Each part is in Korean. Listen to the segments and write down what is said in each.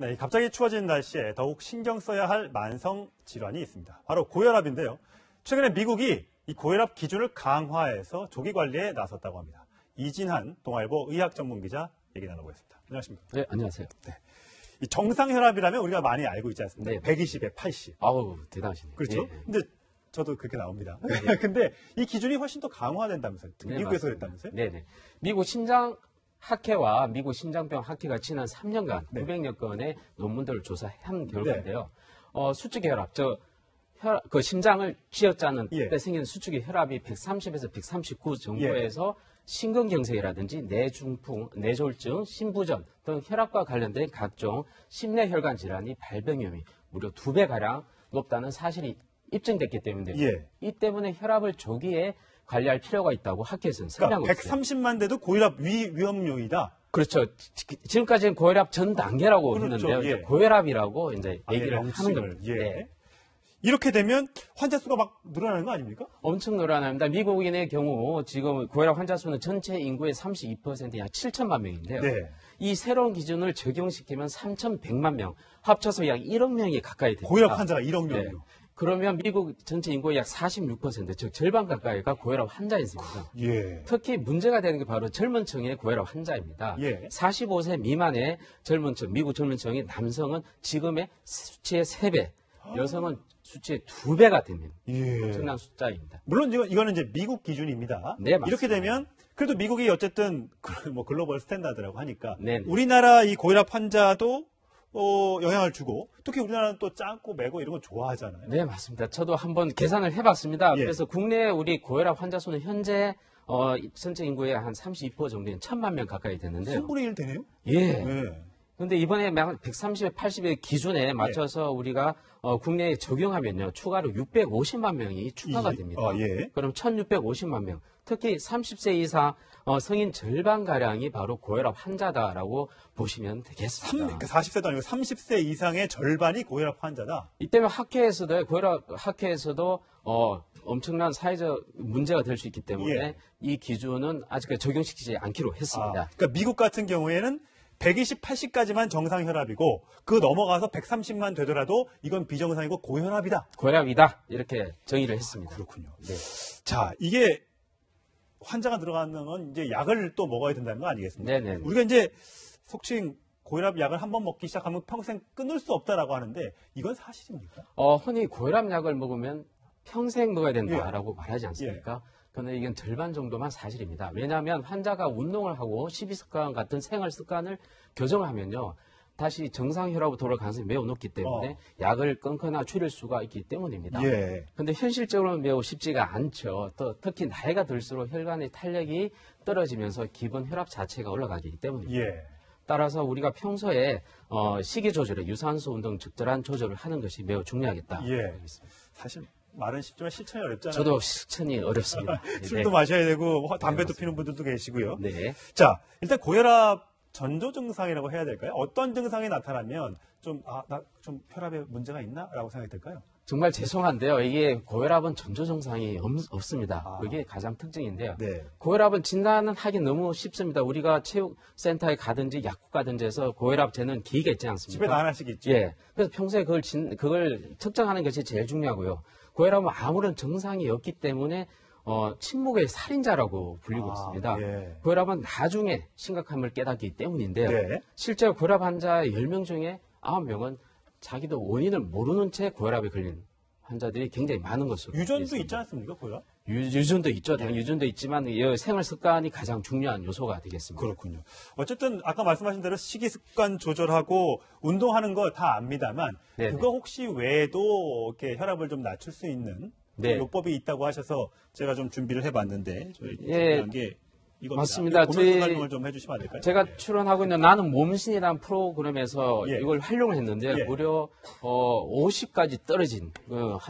네, 갑자기 추워진 날씨에 더욱 신경 써야 할 만성 질환이 있습니다. 바로 고혈압인데요. 최근에 미국이 이 고혈압 기준을 강화해서 조기 관리에 나섰다고 합니다. 이진한 동아일보 의학 전문 기자 얘기 나눠보겠습니다. 안녕하십니까? 네, 안녕하세요. 네. 이 정상 혈압이라면 우리가 많이 알고 있지 않습니까? 네. 120에 80. 아우, 대단하시네요. 그렇죠? 예. 근데 저도 그렇게 나옵니다. 네. 근데 이 기준이 훨씬 더 강화된다면서요? 네, 미국에서 맞습니다. 그랬다면서요? 네네. 미국 신장학회와 미국 신장병 학회가 지난 3년간 네. 900여 건의 논문들을 조사한 결과인데요. 수축 혈압, 그 심장을 쥐어짜는 예. 때 생기는 수축의 혈압이 130에서 139 정도에서 심근경색이라든지 뇌중풍, 뇌졸중, 심부전 등 혈압과 관련된 각종 심내혈관 질환이 발병 위험이 무려 2배가량 높다는 사실이 입증됐기 때문에 예. 이 때문에 혈압을 조기에 관리할 필요가 있다고 학회에서는 설명하고 그러니까 있어요. 130만 돼도 고혈압 위험요이다. 그렇죠. 지금까지는 고혈압 전 단계라고 그렇죠. 했는데요. 예. 이제 고혈압이라고 이제 얘기를 하는 명칭을. 겁니다. 예. 네. 이렇게 되면 환자 수가 막 늘어나는 거 아닙니까? 엄청 늘어납니다. 미국인의 경우 지금 고혈압 환자 수는 전체 인구의 32%, 약 7천만 명인데요. 네. 이 새로운 기준을 적용시키면 3,100만 명, 합쳐서 약 1억 명이 가까이 됩니다. 고혈압 환자가 1억 네. 명이요. 그러면 미국 전체 인구의 약 46%, 즉 절반 가까이가 고혈압 환자였습니다. 예. 특히 문제가 되는 게 바로 젊은 층의 고혈압 환자입니다. 예. 45세 미만의 젊은 층, 미국 젊은 층의 남성은 지금의 수치의 3배, 여성은 수치의 2배가 됩니다. 예. 엄청난 숫자입니다. 물론 이거는 이제 미국 기준입니다. 네, 맞습니다. 이렇게 되면 그래도 미국이 어쨌든 뭐 글로벌 스탠다드라고 하니까 네. 우리나라 이 고혈압 환자도 영향을 주고 특히 우리나라는 또 짱고 매고 이런 거 좋아하잖아요. 네, 맞습니다. 저도 한번 계산을 해봤습니다. 예. 그래서 국내 우리 고혈압 환자 수는 현재 전체 인구의 한 32% 정도인 1,000만 명 가까이 되는데요. 3분의 1 되네요? 예. 네. 근데 이번에 130에 80의 기준에 맞춰서 우리가 국내에 적용하면요. 추가로 650만 명이 추가가 됩니다. 예. 그럼 1650만 명. 특히 30세 이상 성인 절반가량이 바로 고혈압 환자다라고 보시면 되겠습니다. 40세도 아니고 30세 이상의 절반이 고혈압 환자다. 이 때문에 학회에서도 고혈압 학회에서도 엄청난 사회적 문제가 될 수 있기 때문에 예. 이 기준은 아직까지 적용시키지 않기로 했습니다. 그러니까 미국 같은 경우에는 120, 80까지만 정상 혈압이고 그 넘어가서 130만 되더라도 이건 비정상이고 고혈압이다. 고혈압이다 이렇게 정의를 했습니다. 그렇군요. 네. 자, 이게 환자가 들어가는 건 이제 약을 또 먹어야 된다는 거 아니겠습니까? 네네. 우리가 이제 속칭 고혈압 약을 한번 먹기 시작하면 평생 끊을 수 없다라고 하는데 이건 사실입니까? 흔히 고혈압 약을 먹으면 평생 먹어야 된다라고 말하지 않습니까? 예. 그런데 이건 절반 정도만 사실입니다. 왜냐하면 환자가 운동을 하고 식이습관 같은 생활 습관을 교정하면요. 다시 정상 혈압으로 돌아갈 가능성이 매우 높기 때문에 약을 끊거나 줄일 수가 있기 때문입니다. 예. 근데 현실적으로는 매우 쉽지가 않죠. 또 특히 나이가 들수록 혈관의 탄력이 떨어지면서 기본 혈압 자체가 올라가기 때문입니다. 예. 따라서 우리가 평소에 식이 조절에 유산소 운동 적절한 조절을 하는 것이 매우 중요하겠다. 예. 사실 말은 쉽지만 실천이 어렵잖아요. 저도 실천이 어렵습니다. 술도 마셔야 되고 담배도 피는 분들도 계시고요. 네. 자, 일단 고혈압 전조 증상이라고 해야 될까요? 어떤 증상이 나타나면 나 좀 혈압에 문제가 있나? 라고 생각이 들까요? 정말 죄송한데요. 이게 고혈압은 전조 증상이 없습니다. 그게 가장 특징인데요. 네. 고혈압은 진단은 하기 너무 쉽습니다. 우리가 체육센터에 가든지 약국 가든지 해서 고혈압 재는 기계가 있지 않습니까? 집에 다 하나씩 있죠. 예. 그래서 평소에 그걸 측정하는 것이 제일 중요하고요. 고혈압은 아무런 증상이 없기 때문에 침묵의 살인자라고 불리고 있습니다. 예. 고혈압은 나중에 심각함을 깨닫기 때문인데요. 네. 실제로 고혈압 환자 10명 중에 9명은 자기도 원인을 모르는 채 고혈압에 걸린 환자들이 굉장히 많은 것으로 유전도 있습니다. 있지 않습니까, 고혈압? 유전도 있죠. 당연히 유전도 있지만 이 생활 습관이 가장 중요한 요소가 되겠습니다. 그렇군요. 어쨌든 아까 말씀하신 대로 식이 습관 조절하고 운동하는 거 다 압니다만 네네. 그거 혹시 외에도 이렇게 혈압을 좀 낮출 수 있는 네. 요법이 있다고 하셔서 제가 좀 준비를 해봤는데 저희 예. 준비한 게 이겁니다. 맞습니다. 보면서 설명을 좀 해주시면 안 될까요? 제가 출연하고 있는 나는 몸신이라는 프로그램에서 예. 이걸 활용을 했는데 예. 무려 50까지 떨어진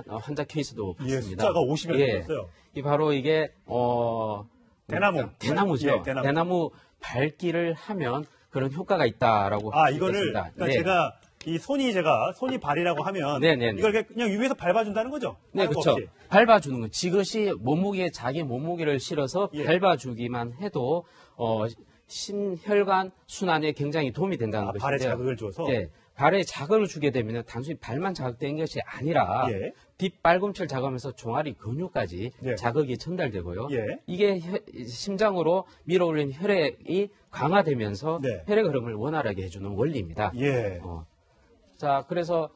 환자 케이스도 예, 봤습니다. 숫자가 50이 예. 넘었어요. 이 바로 이게 대나무죠. 예, 대나무 밟기를 하면 그런 효과가 있다라고 할 수 이거를 있겠습니다. 그러니까 네. 제가 손이 발이라고 하면 네네네. 이걸 그냥 위에서 밟아준다는 거죠? 네, 다른 거 그렇죠. 없이. 밟아주는 거. 지그시 자기 몸무게를 실어서 예. 밟아주기만 해도 심혈관 순환에 굉장히 도움이 된다는 발에 것인데요. 자극을 줘서? 네, 발에 자극을 주게 되면 단순히 발만 자극되는 것이 아니라 예. 뒷발꿈치를 자극하면서 종아리 근육까지 예. 자극이 전달되고요. 예. 이게 심장으로 밀어올린 혈액이 강화되면서 네. 혈액 흐름을 원활하게 해주는 원리입니다. 예. 자, 그래서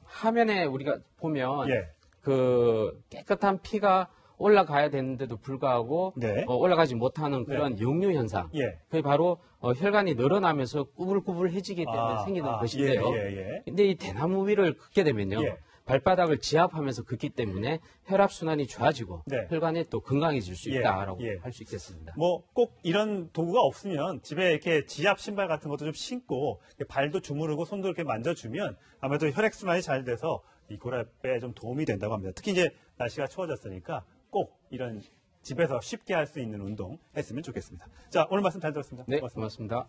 화면에 우리가 보면 예. 그 깨끗한 피가 올라가야 되는데도 불구하고 네. 올라가지 못하는 그런 역류 현상. 예. 그게 바로 혈관이 늘어나면서 꾸불꾸불해지기 때문에 생기는 것인데요. 예. 근데 이 대나무 위를 걷게 되면요. 예. 발바닥을 지압하면서 걷기 때문에 혈압순환이 좋아지고 네. 혈관이 또 건강해질 수 예. 있다라고 예. 할 수 있겠습니다. 뭐 꼭 이런 도구가 없으면 집에 이렇게 지압 신발 같은 것도 좀 신고 발도 주무르고 손도 이렇게 만져주면 아무래도 혈액순환이 잘 돼서 이 고혈압에 좀 도움이 된다고 합니다. 특히 이제 날씨가 추워졌으니까 꼭 이런 집에서 쉽게 할 수 있는 운동 했으면 좋겠습니다. 자, 오늘 말씀 잘 들었습니다. 네, 고맙습니다. 고맙습니다.